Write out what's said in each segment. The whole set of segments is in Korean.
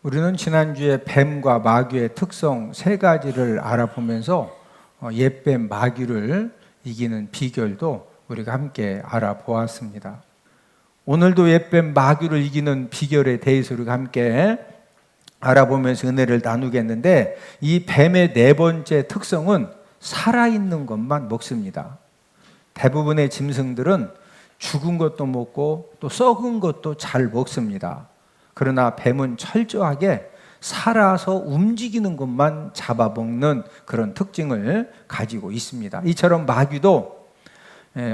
우리는 지난주에 뱀과 마귀의 특성 세 가지를 알아보면서 옛뱀 마귀를 이기는 비결도 우리가 함께 알아보았습니다. 오늘도 옛뱀 마귀를 이기는 비결에 대해서 우리가 함께 알아보면서 은혜를 나누겠는데, 이 뱀의 네 번째 특성은 살아있는 것만 먹습니다. 대부분의 짐승들은 죽은 것도 먹고 또 썩은 것도 잘 먹습니다. 그러나 뱀은 철저하게 살아서 움직이는 것만 잡아먹는 그런 특징을 가지고 있습니다. 이처럼 마귀도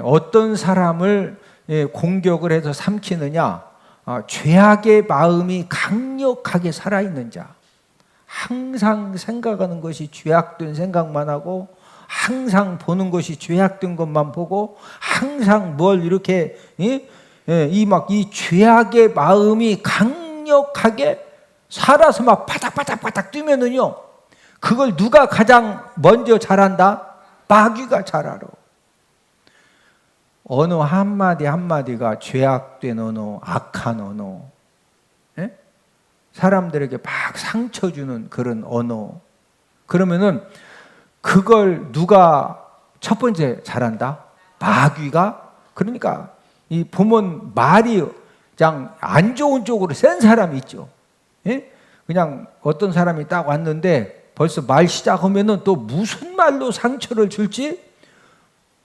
어떤 사람을 공격을 해서 삼키느냐, 죄악의 마음이 강력하게 살아있는 자, 항상 생각하는 것이 죄악된 생각만 하고, 항상 보는 것이 죄악된 것만 보고, 항상 뭘 이렇게 이 죄악의 마음이 강력하게 살아서 막 바닥바닥바닥 뛰면은요, 그걸 누가 가장 먼저 잘한다? 마귀가 잘 알아. 언어 한마디 한마디가 죄악된 언어, 악한 언어, 사람들에게 막 상처 주는 그런 언어. 그러면은 그걸 누가 첫 번째 잘한다? 마귀가. 그러니까 이 보면 말이 그냥 안 좋은 쪽으로 센 사람이 있죠. 그냥 어떤 사람이 딱 왔는데 벌써 말 시작하면은 또 무슨 말로 상처를 줄지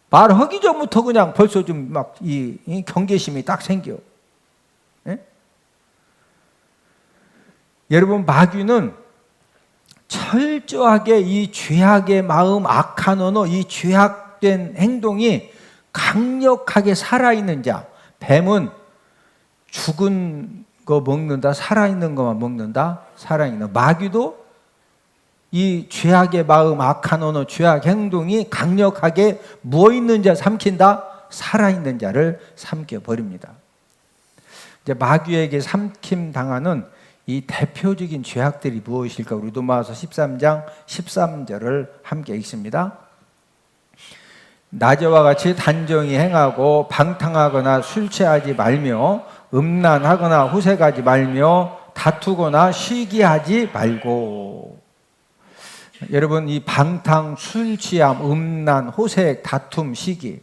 말하기 전부터 그냥 벌써 좀 막 이 경계심이 딱 생겨. 여러분, 마귀는 철저하게 이 죄악의 마음, 악한 언어, 이 죄악된 행동이 강력하게 살아있는 자. 뱀은 죽은 거 먹는다, 살아있는 것만 먹는다. 살아있는. 마귀도 이 죄악의 마음, 악한 언어, 죄악 행동이 강력하게 무어있는 자 삼킨다. 살아있는 자를 삼켜버립니다. 이제 마귀에게 삼킴 당하는 이 대표적인 죄악들이 무엇일까? 우리 로마서 13장 13절을 함께 읽습니다. 낮에와 같이 단정히 행하고 방탕하거나 술 취하지 말며 음란하거나 호색하지 말며 다투거나 시기하지 말고. 여러분, 이 방탕, 술 취함, 음란, 호색, 다툼, 시기,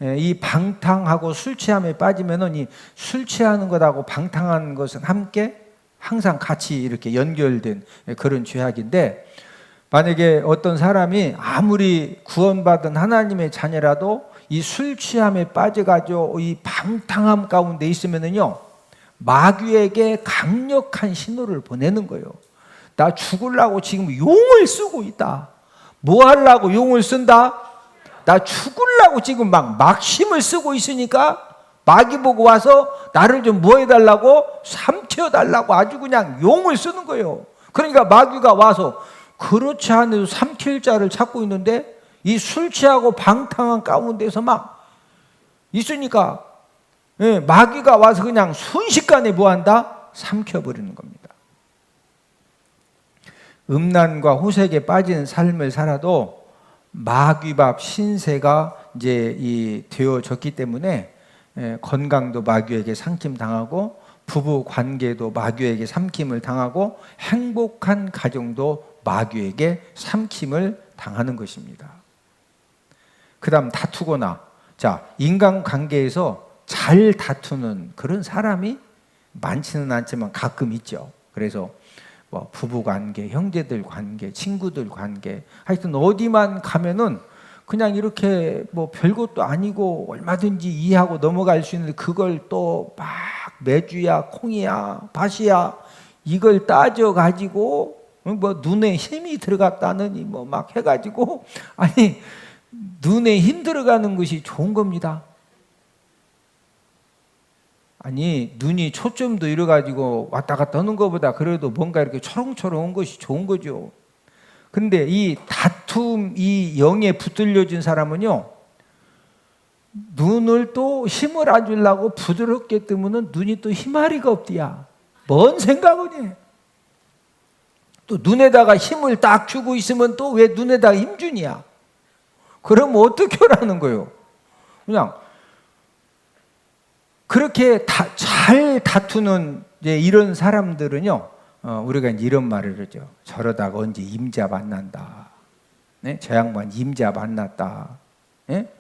이 방탕하고 술 취함에 빠지면은 이 술 취하는 것하고 방탕한 것은 함께 항상 같이 이렇게 연결된 그런 죄악인데, 만약에 어떤 사람이 아무리 구원받은 하나님의 자녀라도 이 술 취함에 빠져가지고 이 방탕함 가운데 있으면은요, 마귀에게 강력한 신호를 보내는 거예요. 나 죽으려고 지금 용을 쓰고 있다. 뭐 하려고 용을 쓴다? 나 죽으려고 지금 막 막심을 쓰고 있으니까 마귀 보고 와서 나를 좀 뭐 해달라고? 삼켜달라고 아주 그냥 용을 쓰는 거예요. 그러니까 마귀가 와서 그렇지 않아도 삼킬 자를 찾고 있는데 이 술 취하고 방탕한 가운데서 막 있으니까 마귀가 와서 그냥 순식간에 뭐 한다? 삼켜버리는 겁니다. 음란과 호색에 빠진 삶을 살아도 마귀밥 신세가 이제 되어졌기 때문에 건강도 마귀에게 삼킴 당하고, 부부 관계도 마귀에게 삼킴을 당하고, 행복한 가정도 마귀에게 삼킴을 당하는 것입니다. 그 다음 다투거나, 자, 인간관계에서 잘 다투는 그런 사람이 많지는 않지만 가끔 있죠. 그래서 뭐 부부 관계, 형제들 관계, 친구들 관계, 하여튼 어디만 가면은 그냥 이렇게 뭐 별것도 아니고 얼마든지 이해하고 넘어갈 수 있는데, 그걸 또 막 매주야, 콩이야, 밭이야, 이걸 따져가지고 뭐 눈에 힘이 들어갔다느니 뭐 막 해가지고, 아니, 눈에 힘 들어가는 것이 좋은 겁니다. 아니, 눈이 초점도 이래가지고 왔다 갔다 하는 것보다 그래도 뭔가 이렇게 초롱초롱한 것이 좋은 거죠. 근데 이 다툼, 이 영에 붙들려진 사람은요, 눈을 또 힘을 안 주려고 부드럽게 뜨면 눈이 또 힘아리가 없디야. 뭔 생각은 해. 또 눈에다가 힘을 딱 주고 있으면 또 왜 눈에다가 힘 주냐? 그러면 어떻게 하라는 거예요? 그냥 그렇게 잘 다투는 이런 사람들은요, 우리가 이제 이런 말을 하죠. 저러다가 언제 임자 만난다. 네? 저 양반 임자 만났다. 네?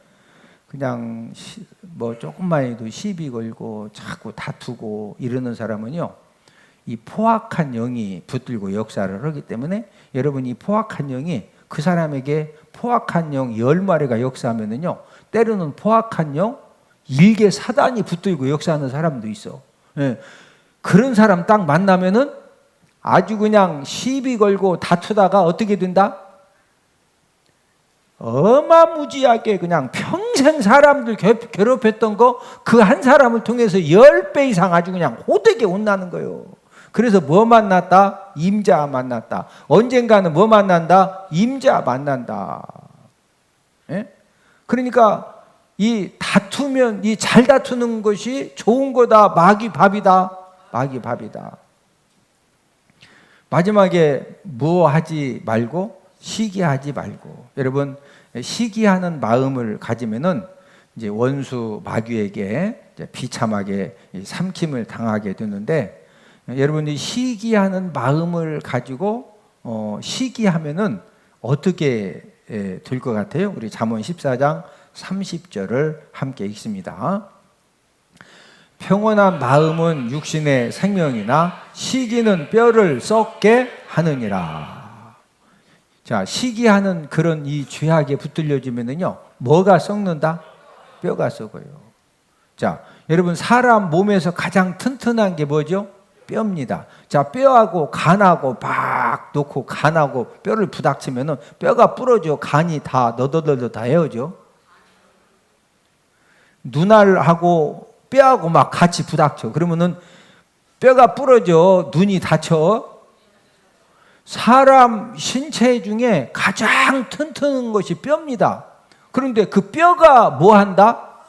그냥 뭐 조금만 해도 시비 걸고 자꾸 다투고 이러는 사람은요, 이 포악한 영이 붙들고 역사를 하기 때문에 여러분, 이 포악한 영이 그 사람에게 포악한 영 10마리가 역사하면은요, 때로는 포악한 영 일개 사단이 붙들고 역사하는 사람도 있어. 예. 그런 사람 딱 만나면은 아주 그냥 시비 걸고 다투다가 어떻게 된다? 어마무지하게 그냥 평생 사람들 괴롭혔던 거 그 한 사람을 통해서 10배 이상 아주 그냥 호되게 혼나는 거예요. 그래서 뭐 만났다? 임자 만났다. 언젠가는 뭐 만난다? 임자 만난다. 예? 그러니까 이 다투면, 이 잘 다투는 것이 좋은 거다. 마귀 밥이다. 마귀 밥이다. 마지막에 뭐 하지 말고? 시기하지 말고. 여러분, 시기하는 마음을 가지면은 이제 원수 마귀에게 비참하게 삼킴을 당하게 되는데, 여러분이 시기하는 마음을 가지고 시기하면은 어떻게 될 것 같아요? 우리 잠언 14장 30절을 함께 읽습니다. 평온한 마음은 육신의 생명이나 시기는 뼈를 썩게 하느니라. 자, 시기하는 그런 이 죄악에 붙들려지면은요, 뭐가 썩는다? 뼈가 썩어요. 자, 여러분, 사람 몸에서 가장 튼튼한 게 뭐죠? 뼈입니다. 자, 뼈하고 간하고 막 놓고 간하고 뼈를 부닥치면은 뼈가 부러져. 간이 다 너덜너덜 다 헤어져. 눈알하고 뼈하고 막 같이 부닥쳐. 그러면은 뼈가 부러져. 눈이 다쳐. 사람 신체 중에 가장 튼튼한 것이 뼈입니다. 그런데 그 뼈가 뭐 한다?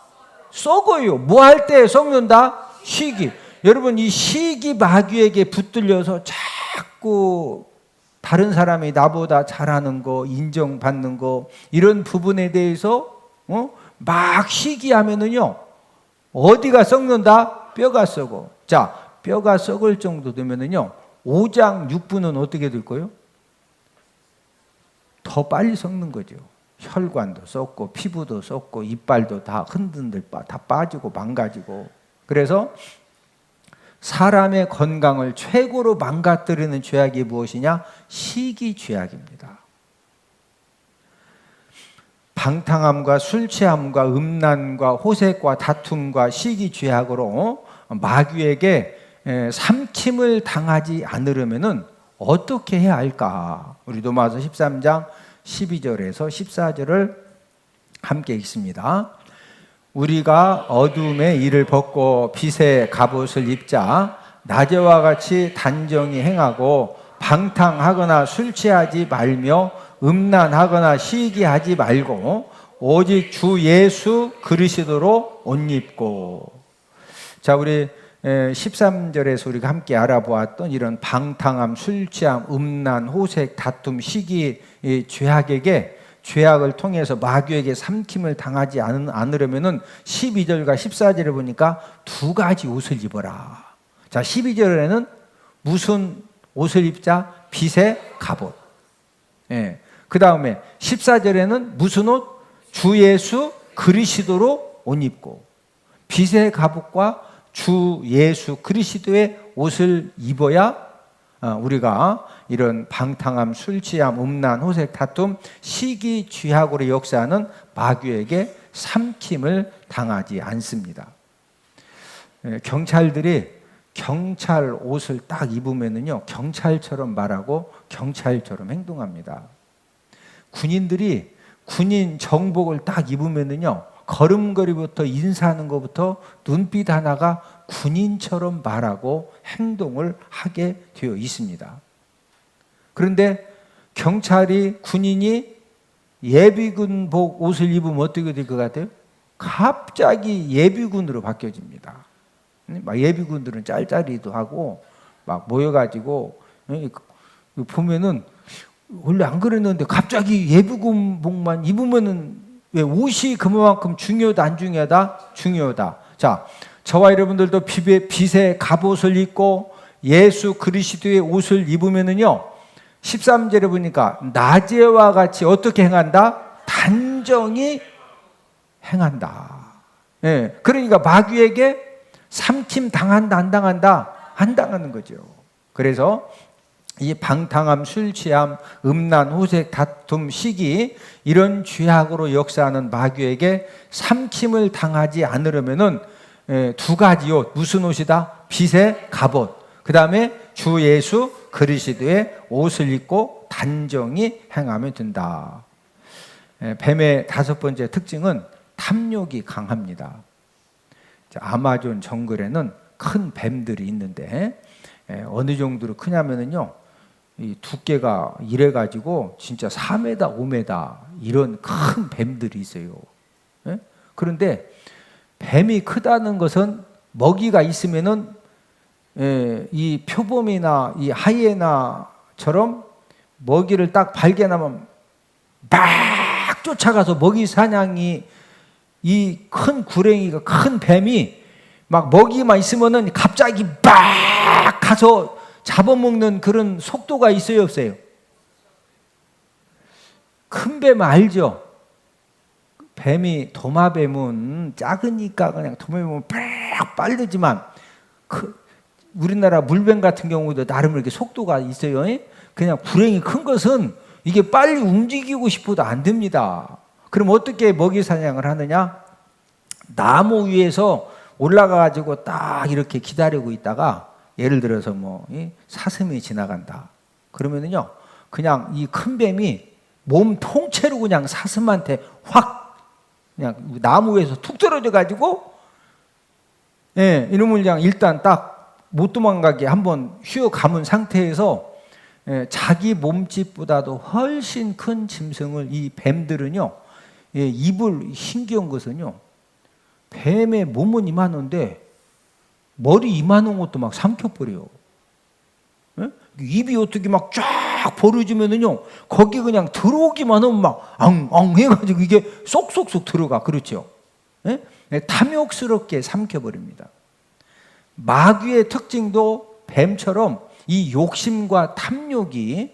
썩어요. 뭐 할 때 썩는다? 시기. 여러분, 이 시기 마귀에게 붙들려서 자꾸 다른 사람이 나보다 잘하는 거, 인정받는 거, 이런 부분에 대해서 막 시기하면은요, 어디가 썩는다? 뼈가 썩어. 자, 뼈가 썩을 정도 되면은요, 5장 6부는 어떻게 될 거예요? 더 빨리 썩는 거죠. 혈관도 썩고 피부도 썩고 이빨도 다 흔들흔들 다 빠지고 망가지고. 그래서 사람의 건강을 최고로 망가뜨리는 죄악이 무엇이냐? 시기 죄악입니다. 방탕함과 술 취함과 음란과 호색과 다툼과 시기 죄악으로 마귀에게 삼킴을 당하지 않으려면은 어떻게 해야 할까? 우리 로마서 13장 12절에서 14절을 함께 읽습니다. 우리가 어둠의 일을 벗고 빛의 갑옷을 입자. 낮에와 같이 단정히 행하고 방탕하거나 술 취하지 말며 음란하거나 시기하지 말고 오직 주 예수 그리스도로 옷 입고. 자, 우리 13절에서 우리가 함께 알아보았던 이런 방탕함, 술 취함, 음란, 호색, 다툼, 시기, 죄악에게, 죄악을 통해서 마귀에게 삼킴을 당하지 않으려면은 12절과 14절에 보니까 두 가지 옷을 입어라. 자, 12절에는 무슨 옷을 입자? 빛의 갑옷. 예. 그 다음에 14절에는 무슨 옷? 주 예수 그리스도로 옷 입고. 빛의 갑옷과 주 예수 그리스도의 옷을 입어야 우리가 이런 방탕함, 술 취함, 음란, 호색, 다툼, 시기, 죄악으로 역사하는 마귀에게 삼킴을 당하지 않습니다. 경찰들이 경찰 옷을 딱 입으면은요, 경찰처럼 말하고 경찰처럼 행동합니다. 군인들이 군인 정복을 딱 입으면은요, 걸음걸이부터 인사하는 것부터 눈빛 하나가 군인처럼 말하고 행동을 하게 되어 있습니다. 그런데 경찰이, 군인이 예비군복 옷을 입으면 어떻게 될 것 같아요? 갑자기 예비군으로 바뀌어집니다. 막 예비군들은 짤짤이도 하고 막 모여가지고 보면은 원래 안 그랬는데 갑자기 예비군복만 입으면은 왜 옷이 그만큼 중요하다 안 중요하다? 중요하다. 자, 저와 여러분들도 빛의 갑옷을 입고 예수 그리스도의 옷을 입으면은요, 13절에 보니까 낮에와 같이 어떻게 행한다? 단정히 행한다. 예, 그러니까 마귀에게 삼킴 당한다, 안 당한다? 안 당하는 거죠. 그래서 이 방탕함, 술 취함, 음란, 호색, 다툼, 시기, 이런 죄악으로 역사하는 마귀에게 삼킴을 당하지 않으려면은 두 가지 옷, 무슨 옷이다? 빛의 갑옷, 그 다음에 주 예수 그리스도의 옷을 입고 단정히 행하면 된다. 뱀의 다섯 번째 특징은 탐욕이 강합니다. 아마존 정글에는 큰 뱀들이 있는데 어느 정도로 크냐면은요, 이 두께가 이래가지고 진짜 4m, 5m 이런 큰 뱀들이 있어요. 그런데 뱀이 크다는 것은 먹이가 있으면은 이 표범이나 이 하이에나처럼 먹이를 딱 발견하면 막 쫓아가서 먹이 사냥이, 이 큰 구랭이가, 큰 뱀이 막 먹이만 있으면은 갑자기 막 가서 잡아먹는 그런 속도가 있어요, 없어요? 큰 뱀 알죠? 뱀이, 도마뱀은 작으니까 그냥 도마뱀은 팍 빨리지만 우리나라 물뱀 같은 경우도 나름 이렇게 속도가 있어요. 그냥 구렁이 큰 것은 이게 빨리 움직이고 싶어도 안 됩니다. 그럼 어떻게 먹이 사냥을 하느냐? 나무 위에서 올라가가지고 딱 이렇게 기다리고 있다가, 예를 들어서 뭐 사슴이 지나간다. 그러면은요, 그냥 이 큰 뱀이 몸 통째로 그냥 사슴한테 확 그냥 나무 위에서 툭 떨어져가지고, 이놈을 그냥 일단 딱 못 도망가게 한번 휘어 감은 상태에서 자기 몸집보다도 훨씬 큰 짐승을, 이 뱀들은요, 입을, 신기한 것은요, 뱀의 몸은 이만한데 머리 이만한 것도 막 삼켜버려요. 입이 어떻게 막 쫙 벌어지면은요, 거기 그냥 들어오기만 하면 막 앙앙 해가지고 이게 쏙쏙쏙 들어가. 그렇죠? 탐욕스럽게 삼켜버립니다. 마귀의 특징도 뱀처럼 이 욕심과 탐욕이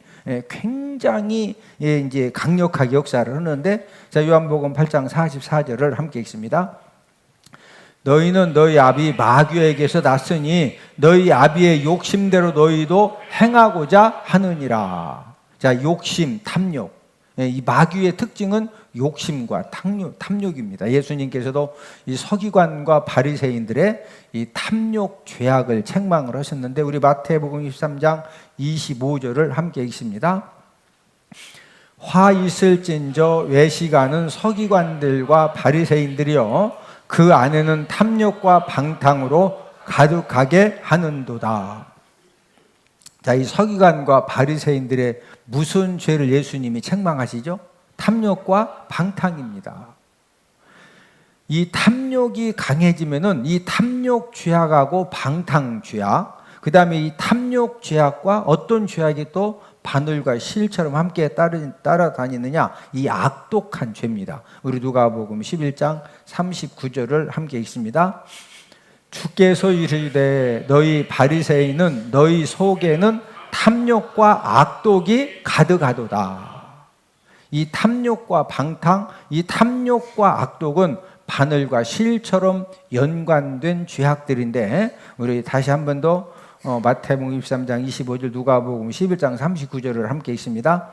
굉장히 이제 강력하게 역사를 하는데, 자, 요한복음 8장 44절을 함께 읽습니다. 너희는 너희 아비 마귀에게서 났으니 너희 아비의 욕심대로 너희도 행하고자 하느니라. 자, 욕심, 탐욕. 이 마귀의 특징은 욕심과 탐욕입니다. 예수님께서도 이 서기관과 바리새인들의 이 탐욕 죄악을 책망을 하셨는데, 우리 마태복음 23장 25절을 함께 읽습니다. 화 있을진저 외식하는 서기관들과 바리새인들이여, 그 안에는 탐욕과 방탕으로 가득하게 하는도다. 자, 이 서기관과 바리새인들의 무슨 죄를 예수님이 책망하시죠? 탐욕과 방탕입니다. 이 탐욕이 강해지면은 이 탐욕 죄악하고 방탕 죄악, 그 다음에 이 탐욕 죄악과 어떤 죄악이 또 바늘과 실처럼 함께 따라다니느냐? 이 악독한 죄입니다. 우리 누가복음 11장 39절을 함께 읽습니다. 주께서 이르시되 너희 바리새인은 너희 속에는 탐욕과 악독이 가득하도다. 이 탐욕과 방탕, 이 탐욕과 악독은 바늘과 실처럼 연관된 죄악들인데, 우리 다시 한 번 더 마태복음 23장 25절, 누가복음 11장 39절을 함께 읽습니다.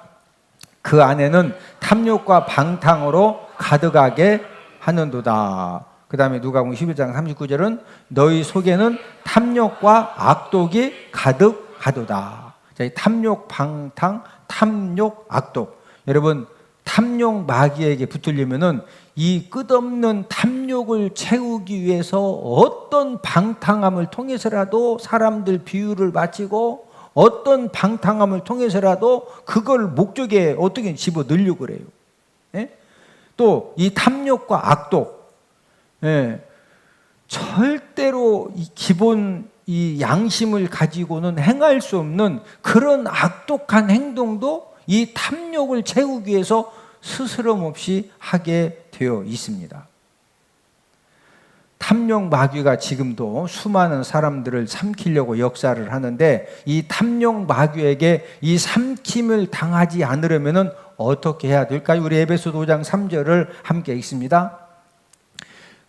그 안에는 탐욕과 방탕으로 가득하게 하는도다. 그 다음에 누가복음 11장 39절은 너희 속에는 탐욕과 악독이 가득하도다. 자, 이 탐욕, 방탕, 탐욕, 악독. 여러분, 탐욕 마귀에게 붙들리면은 이 끝없는 탐욕을 채우기 위해서 어떤 방탕함을 통해서라도 사람들 비유를 바치고, 어떤 방탕함을 통해서라도 그걸 목적에 어떻게 집어 넣으려고 그래요. 또 이 탐욕과 악독, 절대로 이 기본 이 양심을 가지고는 행할 수 없는 그런 악독한 행동도 이 탐욕을 채우기 위해서 스스럼 없이 하게 되어 있습니다. 탐욕 마귀가 지금도 수많은 사람들을 삼키려고 역사를 하는데, 이 탐욕 마귀에게 이 삼킴을 당하지 않으려면 어떻게 해야 될까요? 우리 에베소서 5장 3절을 함께 읽습니다.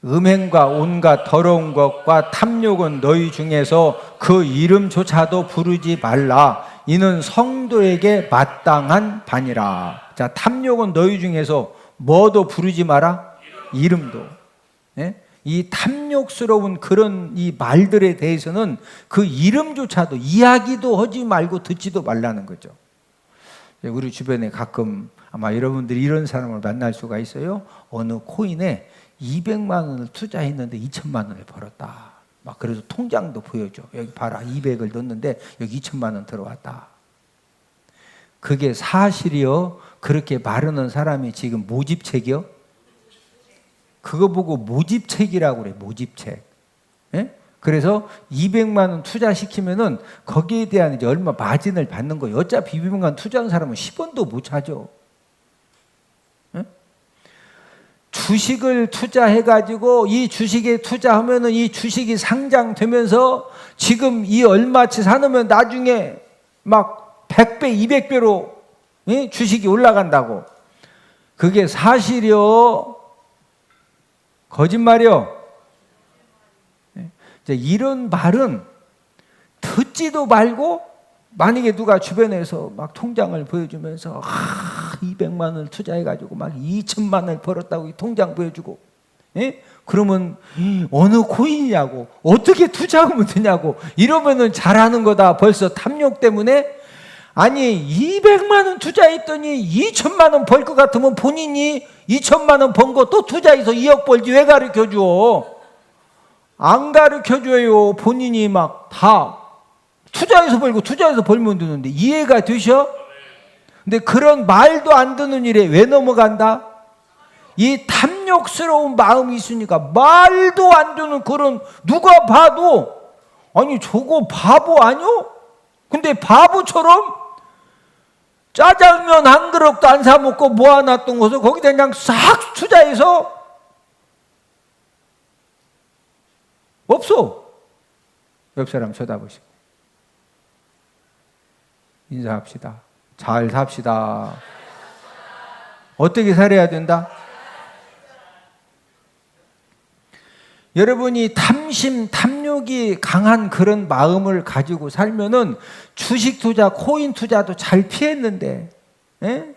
음행과 온갖 더러운 것과 탐욕은 너희 중에서 그 이름조차도 부르지 말라. 이는 성도에게 마땅한 바니라. 자, 탐욕은 너희 중에서 뭐도 부르지 마라? 이름도. 예? 이 탐욕스러운 그런 이 말들에 대해서는 그 이름조차도 이야기도 하지 말고 듣지도 말라는 거죠. 우리 주변에 가끔 아마 여러분들이 이런 사람을 만날 수가 있어요. 어느 코인에 200만 원을 투자했는데 2천만 원을 벌었다. 막 그래서 통장도 보여줘. 여기 봐라, 200을 넣었는데 여기 2천만 원 들어왔다. 그게 사실이요? 그렇게 말하는 사람이 지금 모집책이요? 그거 보고 모집책이라고 그래. 모집책. 예? 그래서 200만 원 투자시키면은 거기에 대한 이제 얼마 마진을 받는 거예요. 어차피 200만 원 투자한 사람은 10원도 못 찾아. 예? 주식을 투자해가지고 이 주식에 투자하면은 이 주식이 상장되면서 지금 이 얼마치 사놓으면 나중에 막 100배, 200배로 예? 주식이 올라간다고. 그게 사실이요? 거짓말이요? 이런 말은 듣지도 말고, 만약에 누가 주변에서 막 통장을 보여주면서 200만 원을 투자해가지고 막 2천만 원을 벌었다고 통장 보여주고, 예? 그러면 어느 코인이냐고, 어떻게 투자하면 되냐고 이러면은 잘하는 거다. 벌써 탐욕 때문에. 아니 200만 원 투자했더니 2천만 원 벌 것 같으면 본인이 2천만 원 번 거 또 투자해서 2억 벌지 왜 가르쳐줘? 안 가르쳐줘요. 본인이 막 다 투자해서 벌고 투자해서 벌면 되는데. 이해가 되셔? 근데 그런 말도 안 듣는 일에 왜 넘어간다? 이 탐욕스러운 마음이 있으니까. 말도 안 되는 그런, 누가 봐도 아니 저거 바보 아니요? 근데 바보처럼 짜장면 한 그릇도 안 사 먹고 모아놨던 것을 거기다 그냥 싹 투자해서 없어. 옆 사람 쳐다보시고 인사합시다. 잘 삽시다. 어떻게 살아야 된다? 여러분이 탐심, 탐욕이 강한 그런 마음을 가지고 살면은 주식 투자, 코인 투자도 잘 피했는데, 예?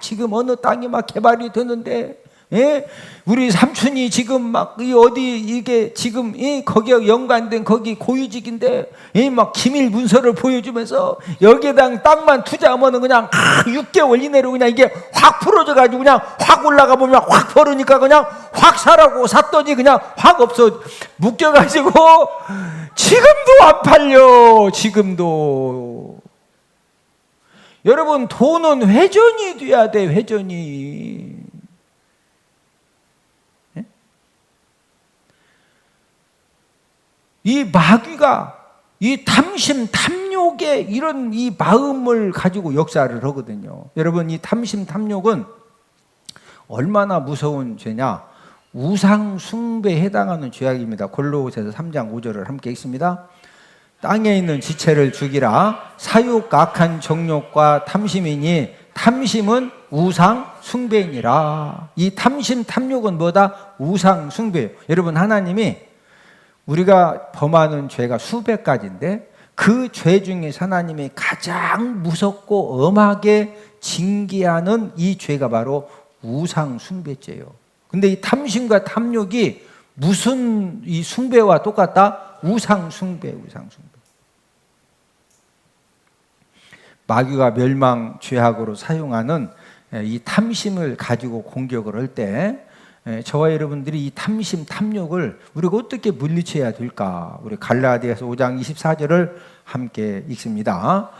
지금 어느 땅이 막 개발이 되는데, 예? 우리 삼촌이 지금 막 어디 이게 지금 거기에 연관된 거기 고위직인데 막 기밀 문서를 보여주면서 여기에다 땅만 투자하면은 그냥 6개월 이내로 그냥 이게 확 풀어져 가지고 그냥 확 올라가 보면 확 벌으니까 그냥 확 사라고 샀더니 그냥 확 없어 묶여 가지고 지금도 안 팔려. 지금도. 여러분, 돈은 회전이 돼야 돼. 회전이. 이 마귀가 이 탐심, 탐욕의 이런 이 마음을 가지고 역사를 하거든요. 여러분, 이 탐심, 탐욕은 얼마나 무서운 죄냐? 우상 숭배에 해당하는 죄악입니다. 골로새서 3장 5절을 함께 읽습니다. 땅에 있는 지체를 죽이라. 사욕, 악한 정욕과 탐심이니 탐심은 우상 숭배이니라. 이 탐심, 탐욕은 뭐다? 우상 숭배예요. 여러분, 하나님이 우리가 범하는 죄가 수백 가지인데 그 죄 중에 하나님이 가장 무섭고 엄하게 징계하는 이 죄가 바로 우상 숭배죄예요. 근데 이 탐심과 탐욕이 무슨 이 숭배와 똑같다? 우상 숭배, 우상 숭배. 마귀가 멸망 죄악으로 사용하는 이 탐심을 가지고 공격을 할 때 저와 여러분들이 이 탐심, 탐욕을 우리가 어떻게 물리쳐야 될까? 우리 갈라디아서 5장 24절을 함께 읽습니다.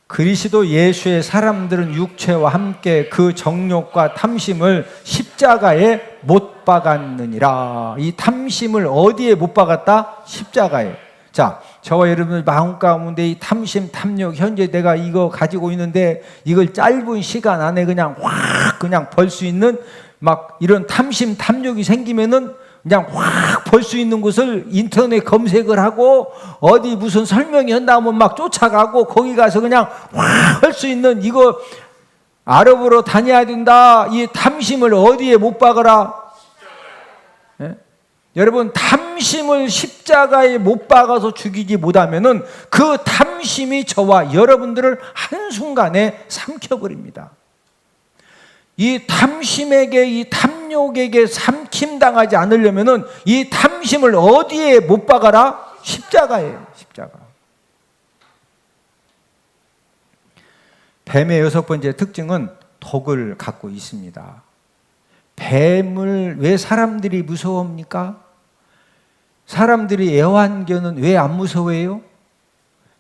그리스도 예수의 사람들은 육체와 함께 그 정욕과 탐심을 십자가에 못 박았느니라. 이 탐심을 어디에 못 박았다? 십자가에. 자, 저와 여러분들 마음 가운데 이 탐심, 탐욕, 현재 내가 이거 가지고 있는데 이걸 짧은 시간 안에 그냥 확 그냥 벌 수 있는 막 이런 탐심, 탐욕이 생기면은 그냥 확 볼 수 있는 곳을 인터넷 검색을 하고 어디 무슨 설명이 한다면 막 쫓아가고 거기 가서 그냥 확 할 수 있는 이거 아랍으로 다녀야 된다. 이 탐심을 어디에 못 박으라? 예? 여러분 탐심을 십자가에 못 박아서 죽이지 못하면은 그 탐심이 저와 여러분들을 한순간에 삼켜버립니다. 이 탐심에게 이 탐욕에게 삼킴당하지 않으려면은 이 탐심을 어디에 못 박아라? 십자가예요. 십자가. 뱀의 6번째 특징은 독을 갖고 있습니다. 뱀을 왜 사람들이 무서워합니까? 사람들이 애완견은 왜 안 무서워해요?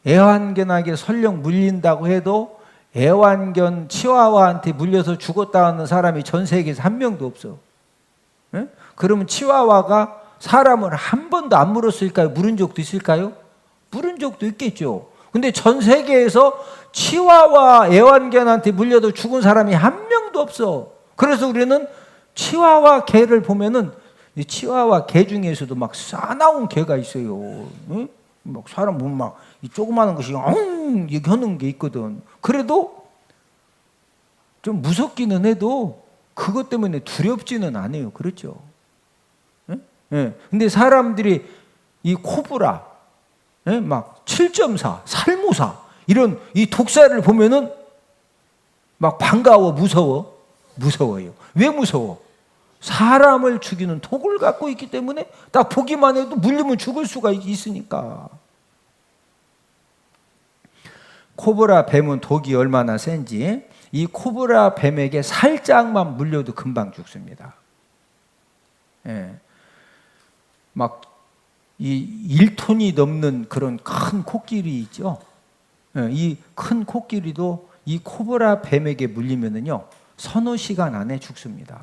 애완견에게 설령 물린다고 해도 애완견 치와와한테 물려서 죽었다는 사람이 전 세계에서 한 명도 없어. 네? 그러면 치와와가 사람을 한 번도 안 물었을까요? 물은 적도 있을까요? 물은 적도 있겠죠. 근데 전 세계에서 치와와 애완견한테 물려도 죽은 사람이 한 명도 없어. 그래서 우리는 치와와 개를 보면은 이 치와와 개 중에서도 막 싸나운 개가 있어요. 응? 막 사람 보면 막 이 조그마한 것이 이렇게 하는 게 있거든. 그래도 좀 무섭기는 해도 그것 때문에 두렵지는 않아요. 그렇죠? 예? 예. 근데 사람들이 이 코브라, 예? 막 7.4, 살모사 이런 이 독사를 보면은 막 반가워, 무서워요. 왜 무서워? 사람을 죽이는 독을 갖고 있기 때문에 딱 보기만 해도 물리면 죽을 수가 있으니까. 코브라 뱀은 독이 얼마나 센지 이 코브라 뱀에게 살짝만 물려도 금방 죽습니다. 예. 막 이 1톤이 넘는 그런 큰 코끼리 있죠. 예. 이 큰 코끼리도 이 코브라 뱀에게 물리면은요 서너 시간 안에 죽습니다.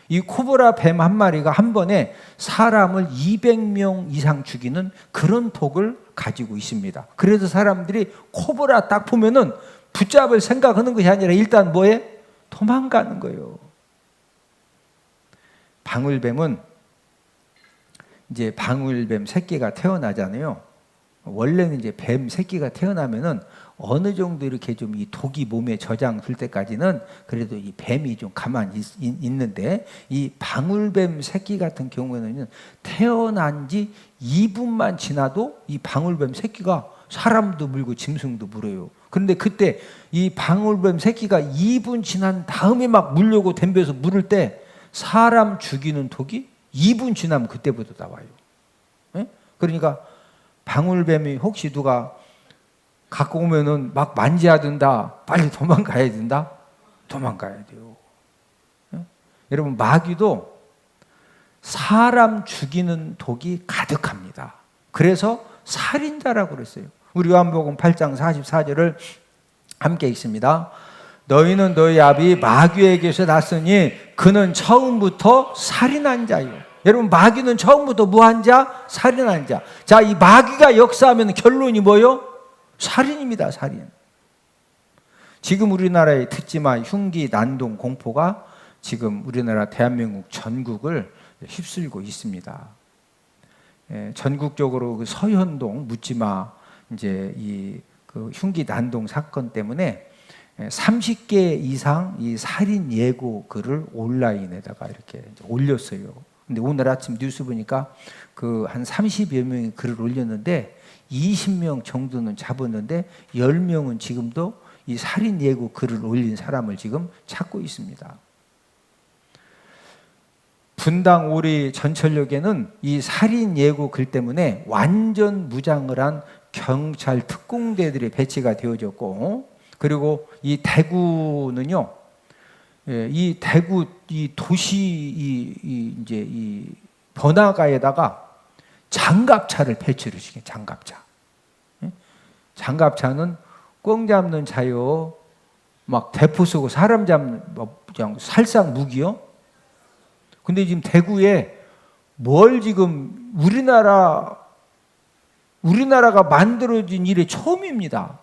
이 코브라 뱀 한 마리가 한 번에 사람을 200명 이상 죽이는 그런 독을 가지고 있습니다. 그래서 사람들이 코브라 딱 보면은 붙잡을 생각하는 것이 아니라 일단 뭐해? 도망가는 거예요. 방울뱀은 이제 방울뱀 새끼가 태어나잖아요. 원래는 이제 뱀 새끼가 태어나면은 어느 정도 이렇게 좀 이 독이 몸에 저장될 때까지는 그래도 이 뱀이 좀 가만히 있는데 이 방울뱀 새끼 같은 경우에는 태어난 지 2분만 지나도 이 방울뱀 새끼가 사람도 물고 짐승도 물어요. 그런데 그때 이 방울뱀 새끼가 2분 지난 다음에 막 물려고 덤벼서 물을 때 사람 죽이는 독이 2분 지나면 그때부터 나와요. 네? 그러니까 방울뱀이 혹시 누가 갖고 오면은 막 만져야 된다. 빨리 도망가야 된다. 도망가야 돼요. 네? 여러분 마귀도 사람 죽이는 독이 가득합니다. 그래서 살인자라고 그랬어요. 우리 요한복음 8장 44절을 함께 읽습니다. 너희는 너희 아비 마귀에게서 났으니 그는 처음부터 살인한 자요. 여러분 마귀는 처음부터 뭐한 자? 살인한 자. 자, 이 마귀가 역사하면 결론이 뭐요? 살인입니다. 살인. 지금 우리나라에 듣지마 흉기 난동 공포가 지금 우리나라 대한민국 전국을 휩쓸고 있습니다. 예, 전국적으로 그 서현동 묻지마 이제 이 그 흉기 난동 사건 때문에 30개 이상 이 살인 예고 글을 온라인에다가 이렇게 올렸어요. 근데 오늘 아침 뉴스 보니까 그 한 30여 명이 글을 올렸는데 20명 정도는 잡았는데 10명은 지금도 이 살인 예고 글을 올린 사람을 지금 찾고 있습니다. 분당 오리 전철역에는 이 살인 예고 글 때문에 완전 무장을 한 경찰 특공대들이 배치가 되어졌고, 그리고 이 대구는요, 이 대구 이 도시 이제 이 번화가에다가 장갑차를 배치를 시켜. 장갑차. 장갑차는 꽁 잡는 차요, 막 대포 쏘고 사람 잡는 그냥 살상 무기요. 근데 지금 대구에 뭘 지금 우리나라가 만들어진 일이 처음입니다.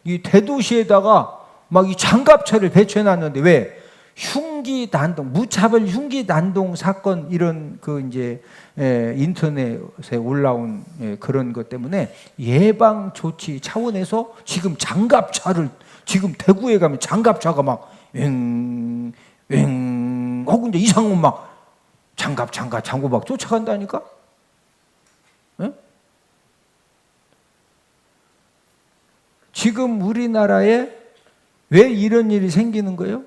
이 대도시에다가 막 이 장갑차를 배치해 놨는데 왜? 흉기난동, 무차별 흉기난동 사건 이런 그 이제 인터넷에 올라온 그런 것 때문에 예방 조치 차원에서 지금 장갑차를 지금 대구에 가면 장갑차가 막 왱 혹은 이제 이상훈 막 장구 막 쫓아간다니까. 네? 지금 우리나라에 왜 이런 일이 생기는 거예요?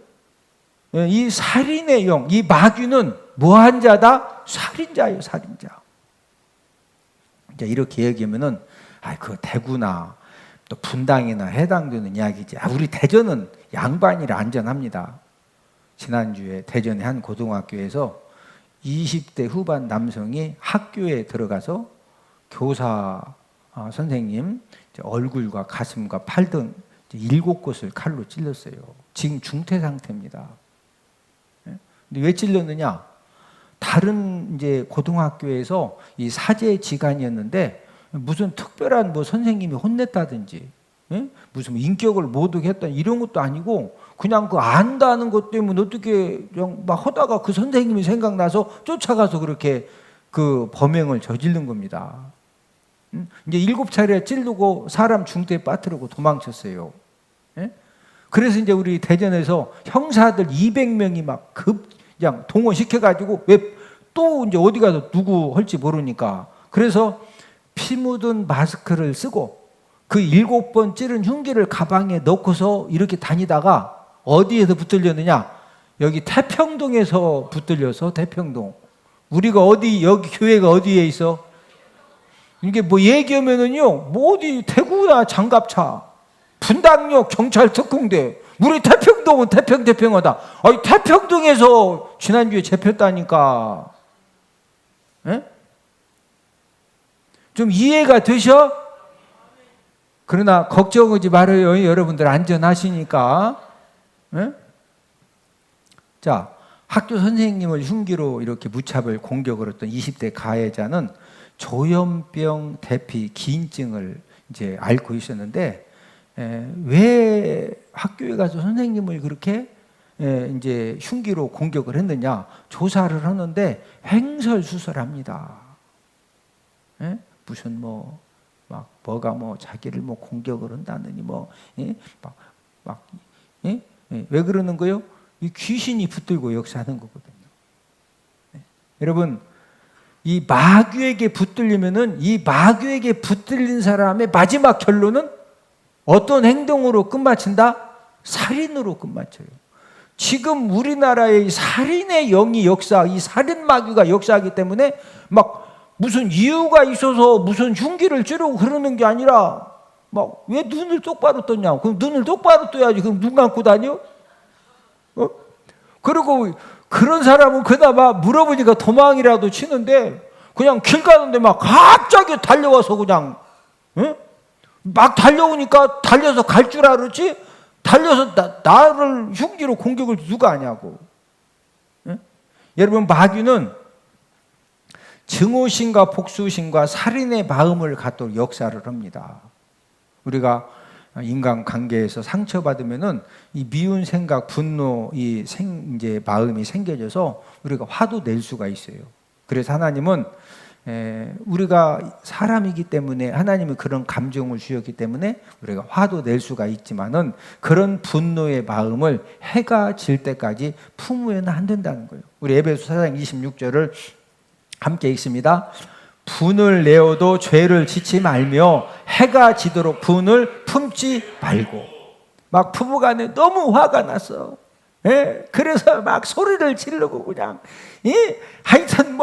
이 살인의 영, 이 마귀는 뭐한 자다? 살인자예요, 살인자. 이제 이렇게 얘기하면은, 그 대구나 또 분당이나 해당되는 이야기지. 우리 대전은 양반이라 안전합니다. 지난주에 대전의 한 고등학교에서 20대 후반 남성이 학교에 들어가서 교사 선생님 얼굴과 가슴과 팔 등 7곳을 칼로 찔렀어요. 지금 중태 상태입니다. 근데 왜 찔렀느냐? 다른 이제 고등학교에서 이 사제지간이었는데 무슨 특별한 뭐 선생님이 혼냈다든지, 무슨 인격을 모독 했다 이런 것도 아니고 그냥 그 안다는 것 때문에 어떻게 그냥 막 하다가 그 선생님이 생각나서 쫓아가서 그렇게 그 범행을 저지른 겁니다. 이제 7차례 찌르고 사람 중대에 빠뜨리고 도망쳤어요. 그래서 이제 우리 대전에서 형사들 200명이 막 그냥 동원시켜가지고 왜 또 이제 어디 가서 누구 할지 모르니까 그래서 피 묻은 마스크를 쓰고 그 7번 찌른 흉기를 가방에 넣고서 이렇게 다니다가 어디에서 붙들렸느냐? 여기 태평동에서 붙들려서 태평동. 우리가 어디 여기 교회가 어디에 있어? 이게 뭐 얘기하면은요, 뭐 어디 대구나 장갑차, 분당역 경찰 특공대, 우리 태평동은 태평하다. 아니 태평동에서 지난주에 잡혔다니까. 에? 좀 이해가 되셔? 그러나 걱정하지 말아요. 여러분들 안전하시니까. 에? 자, 학교 선생님을 흉기로 이렇게 무차별 공격을 했던 20대 가해자는 조현병 대피 기인증을 이제 앓고 있었는데 왜 학교에 가서 선생님을 그렇게 이제 흉기로 공격을 했느냐 조사를 하는데 횡설수설합니다. 무슨 뭐가 자기를 공격을 한다느니 왜 그러는 거요? 이 귀신이 붙들고 역사하는 거거든요. 여러분, 이 마귀에게 붙들리면은 이 마귀에게 붙들린 사람의 마지막 결론은 어떤 행동으로 끝마친다? 살인으로 끝마쳐요. 지금 우리나라의 살인의 영이 이 살인 마귀가 역사하기 때문에 무슨 이유가 있어서 무슨 흉기를 찌르고 그러는 게 아니라 왜 눈을 똑바로 떴냐? 그럼 눈을 똑바로 떠야지. 그럼 눈 감고 다녀? 그리고 그런 사람은 그나마 물어보니까 도망이라도 치는데 그냥 길 가는데 갑자기 달려와서 그냥 막 달려오니까 달려서 갈 줄 알았지? 달려서 나를 흉기로 공격을 누가 하냐고. 여러분, 마귀는 증오심과 복수심과 살인의 마음을 갖도록 역사를 합니다. 우리가 인간관계에서 상처받으면은 이 미운 생각, 분노, 이제 마음이 생겨져서 우리가 화도 낼 수가 있어요. 그래서 하나님은 우리가 사람이기 때문에 하나님은 그런 감정을 주셨기 때문에 우리가 화도 낼 수가 있지만은 그런 분노의 마음을 해가 질 때까지 품으면 안 된다는 거예요. 우리 에베소 4장 26절을 함께 읽습니다. 분을 내어도 죄를 짓지 말며 해가 지도록 분을 품지 말고. 부부간에 너무 화가 났어. 그래서 소리를 지르고 그냥 하여튼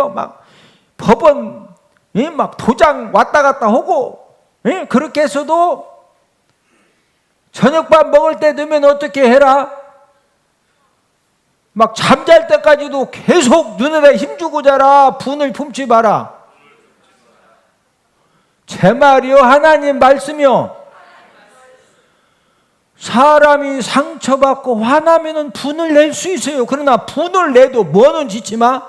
법원 도장 왔다 갔다 하고 그렇게 해서도 저녁밥 먹을 때 되면 어떻게 해라? 잠잘 때까지도 계속 눈에다 힘주고 자라. 분을 품지 마라. 제 말이요, 하나님 말씀이요. 사람이 상처받고 화나면은 분을 낼 수 있어요. 그러나 분을 내도 뭐는 짓지 마?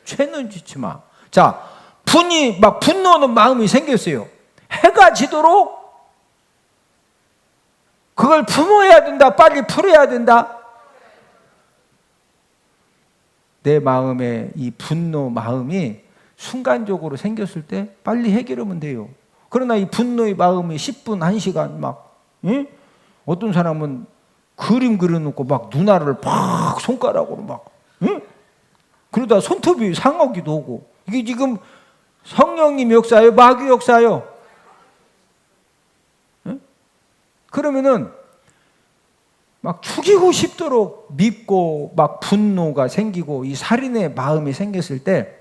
죄는 짓지 마. 자, 분노하는 마음이 생겼어요. 해가 지도록 그걸 품어야 된다. 빨리 풀어야 된다. 내 마음에 이 분노 마음이 순간적으로 생겼을 때 빨리 해결하면 돼요. 그러나 이 분노의 마음이 10분, 1시간 막, 응? 어떤 사람은 그림 그려놓고 막 눈알을 팍 손가락으로 막, 응? 그러다 손톱이 상하기도 하고. 이게 지금 성령님 역사예요? 마귀 역사예요? 응? 그러면은 막 죽이고 싶도록 밉고 막 분노가 생기고 이 살인의 마음이 생겼을 때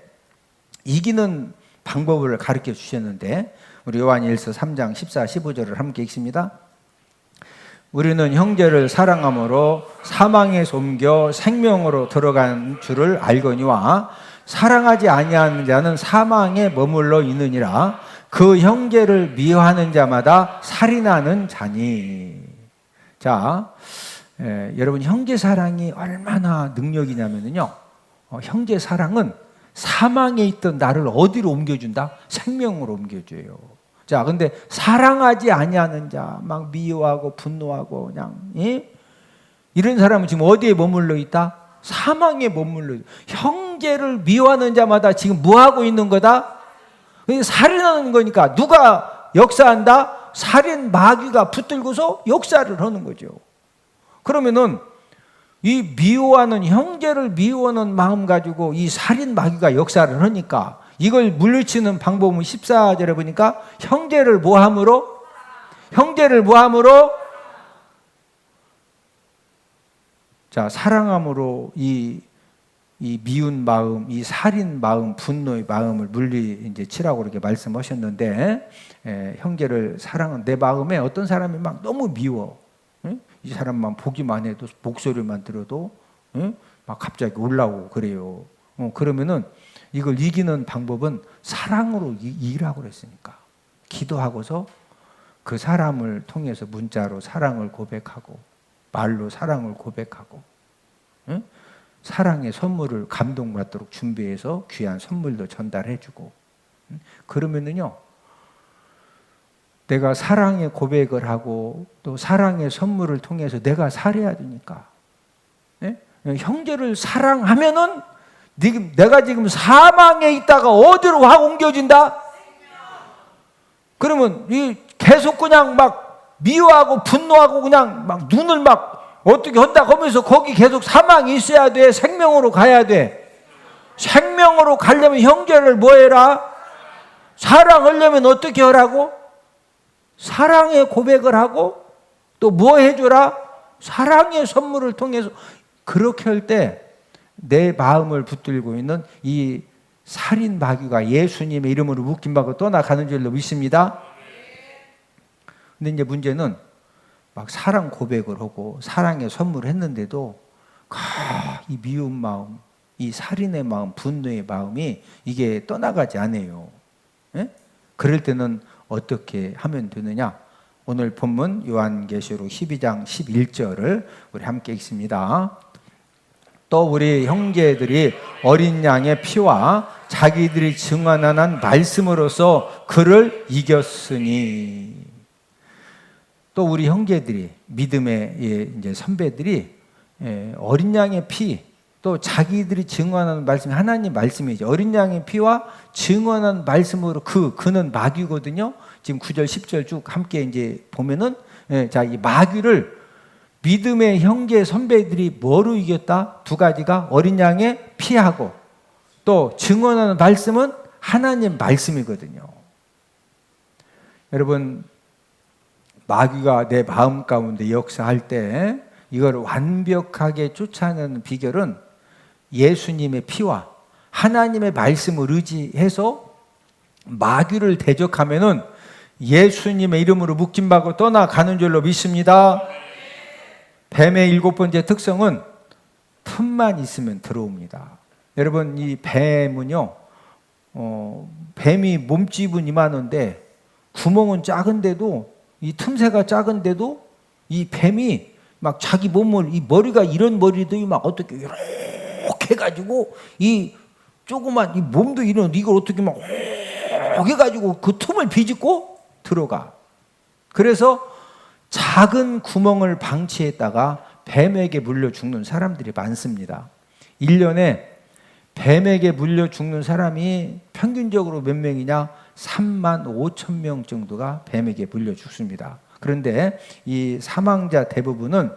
이기는 방법을 가르쳐 주셨는데, 우리 요한일서 3장 14, 15절을 함께 읽습니다. 우리는 형제를 사랑함으로 사망에 옮겨 생명으로 들어간 줄을 알거니와 사랑하지 아니하는 자는 사망에 머물러 있느니라. 그 형제를 미워하는 자마다 살인하는 자니. 자, 여러분, 형제 사랑이 얼마나 능력이냐면요, 형제 사랑은 사망에 있던 나를 어디로 옮겨준다? 생명으로 옮겨줘요. 자, 근데 사랑하지 아니하는 자, 막 미워하고 분노하고 그냥, 이런 사람은 지금 어디에 머물러 있다? 사망에 머물러 있다. 형제를 미워하는 자마다 지금 뭐 하고 있는 거다? 살인하는 거니까. 누가 역사한다? 살인 마귀가 붙들고서 역사를 하는 거죠. 그러면은 이 미워하는, 형제를 미워하는 마음 가지고 이 살인 마귀가 역사를 하니까 이걸 물리치는 방법은 14절에 보니까 형제를 뭐함으로? 형제를 뭐함으로? 자, 사랑함으로 이 미운 마음, 이 살인 마음, 분노의 마음을 물리치라고 이렇게 말씀하셨는데, 형제를 사랑은 내 마음에 어떤 사람이 막 너무 미워. 이 사람만 보기만 해도, 목소리만 들어도 막 갑자기 올라오고 그래요. 그러면은 이걸 이기는 방법은 사랑으로 이기라고 그랬으니까, 기도하고서 그 사람을 통해서 문자로 사랑을 고백하고 말로 사랑을 고백하고, 사랑의 선물을 감동받도록 준비해서 귀한 선물도 전달해주고, 그러면은요, 내가 사랑의 고백을 하고 또 사랑의 선물을 통해서 내가 살아야 되니까, 형제를 사랑하면은 내가 지금 사망에 있다가 어디로 확 옮겨진다? 그러면 계속 그냥 막 미워하고 분노하고 그냥 막 눈을 막 어떻게 한다 하면서 거기 계속 사망이 있어야 돼? 생명으로 가야 돼? 생명으로 가려면 형제를 뭐 해라? 사랑하려면 어떻게 하라고? 사랑의 고백을 하고 또 뭐 해줘라? 사랑의 선물을 통해서. 그렇게 할 때 내 마음을 붙들고 있는 이 살인 마귀가 예수님의 이름으로 묶임받고 떠나가는 줄로 믿습니다. 근데 이제 문제는 막 사랑 고백을 하고 사랑의 선물을 했는데도 이 미운 마음, 이 살인의 마음, 분노의 마음이 이게 떠나가지 않아요. 그럴 때는 어떻게 하면 되느냐? 오늘 본문 요한계시록 12장 11절을 우리 함께 읽습니다. 또 우리 형제들이 어린 양의 피와 자기들이 증언한 말씀으로서 그를 이겼으니. 또 우리 형제들이, 믿음의 이제 선배들이 어린 양의 피, 또 자기들이 증언하는 말씀이 하나님 말씀이죠. 어린 양의 피와 증언한 말씀으로 그는 마귀거든요. 지금 9절 10절 쭉 함께 이제 보면은, 자, 이 마귀를 믿음의 형제 선배들이 뭐로 이겼다? 두 가지가 어린 양의 피하고 또 증언하는 말씀은 하나님 말씀이거든요. 여러분, 마귀가 내 마음 가운데 역사할 때 이걸 완벽하게 쫓아내는 비결은 예수님의 피와 하나님의 말씀을 의지해서 마귀를 대적하면은 예수님의 이름으로 묶임받고 떠나가는 줄로 믿습니다. 뱀의 7번째 특성은 틈만 있으면 들어옵니다. 여러분, 이 뱀은요, 뱀이 몸집은 이만한데 구멍은 작은데도, 이 틈새가 작은데도 이 뱀이 막 자기 몸을, 이 머리가 이런 머리들이 막 어떻게 이렇게 해가지고 이 조그만 이 몸도 이걸 어떻게 막 해가지고 그 틈을 비집고 들어가. 그래서 작은 구멍을 방치했다가 뱀에게 물려 죽는 사람들이 많습니다. 1년에 뱀에게 물려 죽는 사람이 평균적으로 몇 명이냐? 3만 5천 명 정도가 뱀에게 물려 죽습니다. 그런데 이 사망자 대부분은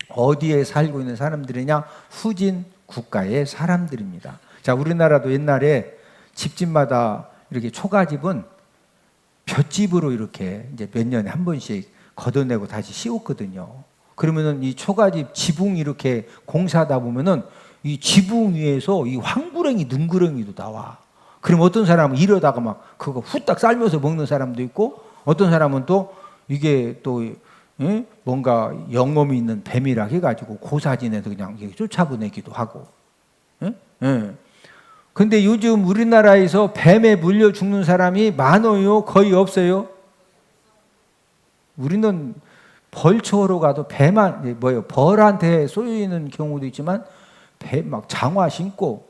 어디에 살고 있는 사람들이냐? 후진 국가의 사람들입니다. 자, 우리나라도 옛날에 집집마다 이렇게 초가집은 볏집으로 이렇게 이제 몇 년에 한 번씩 걷어내고 다시 씌웠거든요. 그러면은 이 초가집 지붕 이렇게 공사하다 보면은 이 지붕 위에서 이 황구랭이 능구렁이도 나와. 그럼 어떤 사람은 이러다가 막 그거 후딱 삶아서 먹는 사람도 있고, 어떤 사람은 또 이게 또 뭔가 영험이 있는 뱀이라 해가지고 고사진에서 그냥 쫓아보내기도 하고. 근데 요즘 우리나라에서 뱀에 물려 죽는 사람이 많아요? 거의 없어요? 우리는 벌초로 가도 벌한테 쏘이는 경우도 있지만 뱀 막 장화 신고,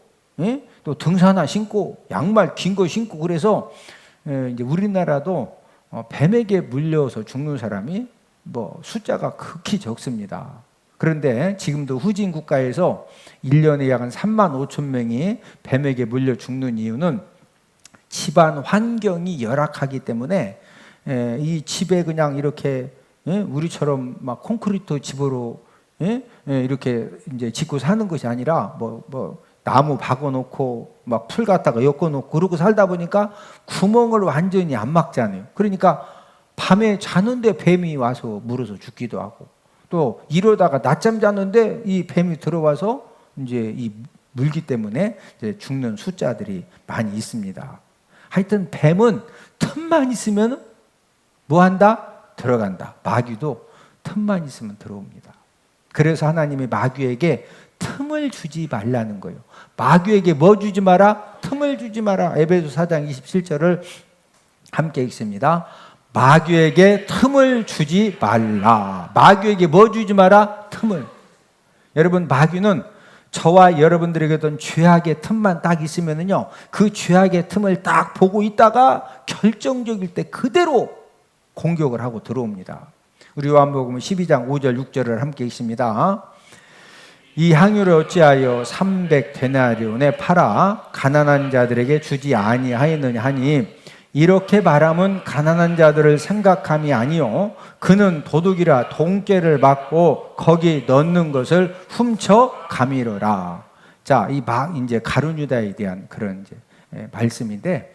또 등산화 신고, 양말 긴 거 신고, 그래서 이제 우리나라도 뱀에게 물려서 죽는 사람이 숫자가 극히 적습니다. 그런데 지금도 후진 국가에서 1년에 약 3만 5천 명이 뱀에게 물려 죽는 이유는 집안 환경이 열악하기 때문에 이 집에 그냥 이렇게 우리처럼 막 콘크리트 집으로 이렇게 이제 짓고 사는 것이 아니라 나무 박아놓고 막 풀 갖다가 엮어놓고 그러고 살다 보니까 구멍을 완전히 안 막잖아요. 그러니까 밤에 자는데 뱀이 와서 물어서 죽기도 하고, 또 이러다가 낮잠 자는데 이 뱀이 들어와서 이제 이 물기 때문에 이제 죽는 숫자들이 많이 있습니다. 하여튼 뱀은 틈만 있으면 뭐 한다? 들어간다. 마귀도 틈만 있으면 들어옵니다. 그래서 하나님이 마귀에게 틈을 주지 말라는 거예요. 마귀에게 뭐 주지 마라? 틈을 주지 마라. 에베소 4장 27절을 함께 읽습니다. 마귀에게 틈을 주지 말라. 마귀에게 뭐 주지 마라? 틈을. 여러분, 마귀는 저와 여러분들에게 어떤 죄악의 틈만 딱 있으면은요, 그 죄악의 틈을 딱 보고 있다가 결정적일 때 그대로 공격을 하고 들어옵니다. 우리 요한복음 12장 5절 6절을 함께 읽습니다. 이 향유를 어찌하여 300데나리온에 팔아 가난한 자들에게 주지 아니하였느냐 하니, 이렇게 말함은 가난한 자들을 생각함이 아니요 그는 도둑이라 돈깨를 맞고 거기 넣는 것을 훔쳐 가미러라. 자, 이제 가룟 유다에 대한 그런 이제 말씀인데,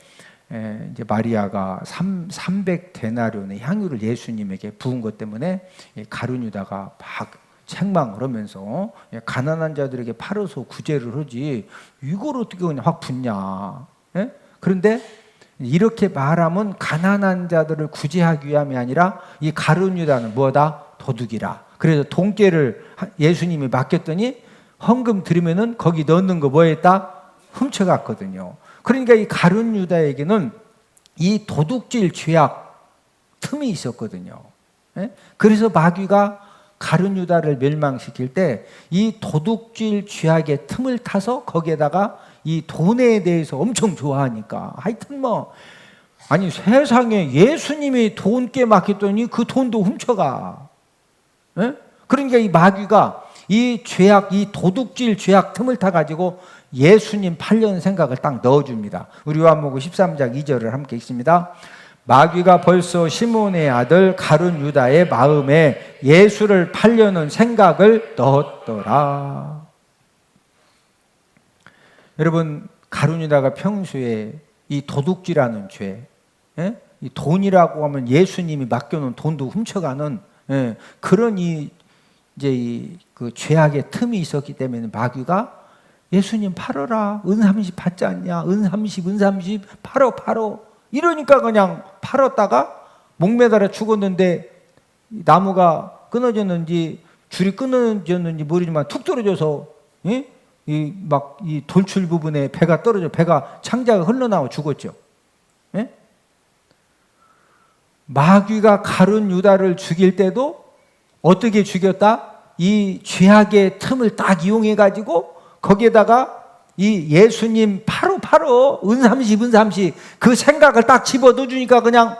이제 마리아가 300데나리온의 향유를 예수님에게 부은 것 때문에 가룟 유다가 막 책망을 하면서 가난한 자들에게 팔아서 구제를 하지 이걸 어떻게 그냥 확 붓냐. 그런데 이렇게 말하면 가난한 자들을 구제하기 위함이 아니라 이 가룟 유다는 뭐다? 도둑이라. 그래서 돈깨를 예수님이 맡겼더니 헌금 드리면은 거기 넣는 거 뭐했다? 훔쳐갔거든요. 그러니까 이 가룟 유다에게는 이 도둑질 죄악 틈이 있었거든요. 그래서 마귀가 가룟 유다를 멸망시킬 때 이 도둑질 죄악의 틈을 타서 거기에다가 이 돈에 대해서 엄청 좋아하니까, 하여튼 아니 세상에 예수님이 돈깨 맡겼더니 그 돈도 훔쳐가. 그러니까 이 마귀가 이 죄악, 이 도둑질 죄악 틈을 타가지고 예수님 팔려는 생각을 딱 넣어줍니다. 우리 요한복음 13장 2절을 함께 읽습니다. 마귀가 벌써 시몬의 아들 가룟 유다의 마음에 예수를 팔려는 생각을 넣었더라. 여러분, 가룟 유다가 평소에 이 도둑질하는 죄, 이 돈이라고 하면 예수님이 맡겨놓은 돈도 훔쳐가는 그런 그 죄악의 틈이 있었기 때문에 마귀가 예수님 팔아라. 은 30 받지 않냐? 은 30 팔어. 이러니까 그냥 팔았다가 목매달아 죽었는데 나무가 끊어졌는지 줄이 끊어졌는지 모르지만 툭 떨어져서 이 돌출 부분에 배가 떨어져 배가 창자가 흘러나와 죽었죠. 마귀가 가룟 유다를 죽일 때도 어떻게 죽였다? 이 죄악의 틈을 딱 이용해 가지고 거기에다가 이 예수님 팔어 은 30 그 생각을 딱 집어 넣어주니까 그냥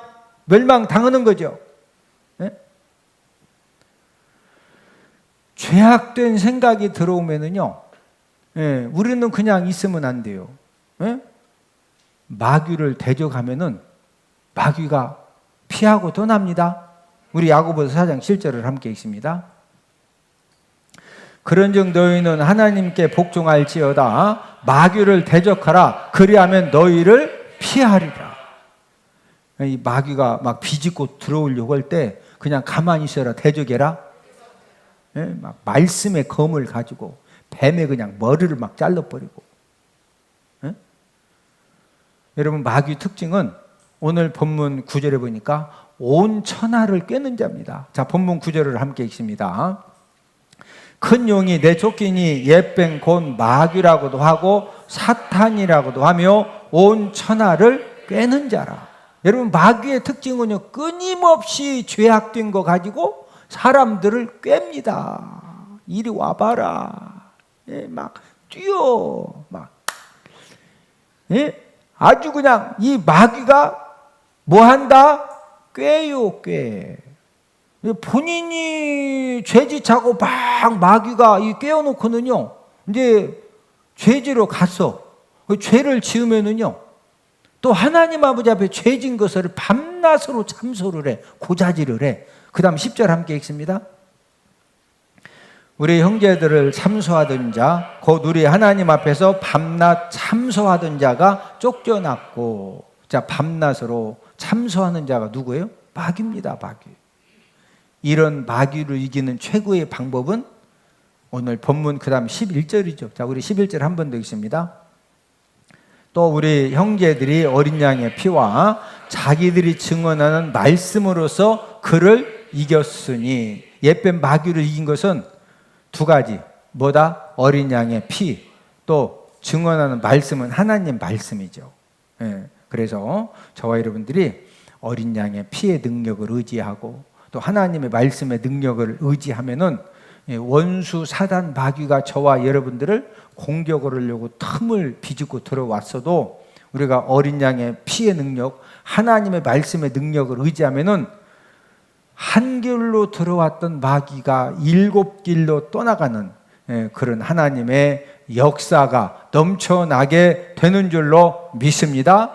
멸망당하는 거죠. 죄악된 생각이 들어오면은요, 예, 우리는 그냥 있으면 안 돼요. 예? 마귀를 대적하면은 마귀가 피하고 떠납니다. 우리 야고보서 4장 7절을 함께 읽습니다. 그런즉 너희는 하나님께 복종할지어다 마귀를 대적하라 그리하면 너희를 피하리라. 이 마귀가 막 비집고 들어오려고 할 때 그냥 가만히 있어라 대적해라. 예? 막 말씀의 검을 가지고 뱀에 그냥 머리를 막 잘라버리고. 예? 여러분 마귀 특징은 오늘 본문 9절에 보니까 온 천하를 꿰는 자입니다. 자, 본문 9절을 함께 읽습니다. 큰 용이 내쫓기니 옛뱀 곧 마귀라고도 하고 사탄이라고도 하며 온 천하를 꿰는 자라. 여러분 마귀의 특징은요 끊임없이 죄악된 거 가지고 사람들을 꿰입니다. 이리 와봐라. 예, 막 뛰어 막. 예? 아주 그냥 이 마귀가 뭐 한다? 꿰요 꿰. 본인이 죄짓하고 막 마귀가 이 꿰어놓고는요 이제 죄지로 갔어. 죄를 지으면은요 또 하나님 아버지 앞에 죄진 것을 밤낮으로 참소를 해. 고자질을 해. 그 다음 10절 함께 읽습니다. 우리 형제들을 참소하던 자 곧 우리 하나님 앞에서 밤낮 참소하던 자가 쫓겨났고. 자, 밤낮으로 참소하는 자가 누구예요? 마귀입니다. 마귀. 이런 마귀를 이기는 최고의 방법은 오늘 본문 그 다음 11절이죠. 자, 우리 11절 한 번 더 읽습니다. 또 우리 형제들이 어린 양의 피와 자기들이 증언하는 말씀으로서 그를 이겼으니. 옛뱀 마귀를 이긴 것은 두 가지. 뭐다? 어린 양의 피. 또 증언하는 말씀은 하나님 말씀이죠. 예, 그래서 저와 여러분들이 어린 양의 피의 능력을 의지하고 또 하나님의 말씀의 능력을 의지하면은 원수 사단 마귀가 저와 여러분들을 공격을 하려고 틈을 비집고 들어왔어도 우리가 어린 양의 피의 능력, 하나님의 말씀의 능력을 의지하면은 한 길로 들어왔던 마귀가 7길로 떠나가는 그런 하나님의 역사가 넘쳐나게 되는 줄로 믿습니다.